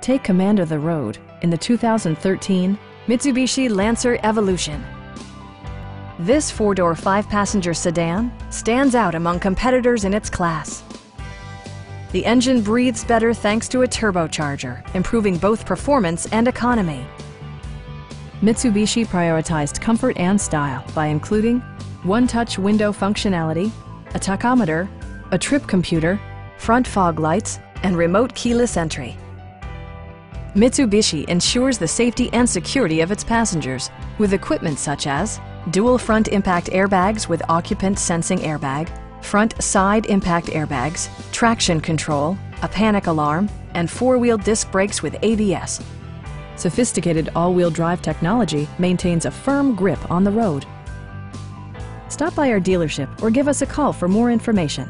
Take command of the road in the 2013 Mitsubishi Lancer Evolution. This four-door, five-passenger sedan stands out among competitors in its class. The engine breathes better thanks to a turbocharger, improving both performance and economy. Mitsubishi prioritized comfort and style by including one-touch window functionality, a tachometer, a trip computer, front fog lights, and remote keyless entry. Mitsubishi ensures the safety and security of its passengers with equipment such as dual front impact airbags with occupant sensing airbag, front side impact airbags, traction control, a panic alarm, and four-wheel disc brakes with ABS. Sophisticated all-wheel drive technology maintains a firm grip on the road. Stop by our dealership or give us a call for more information.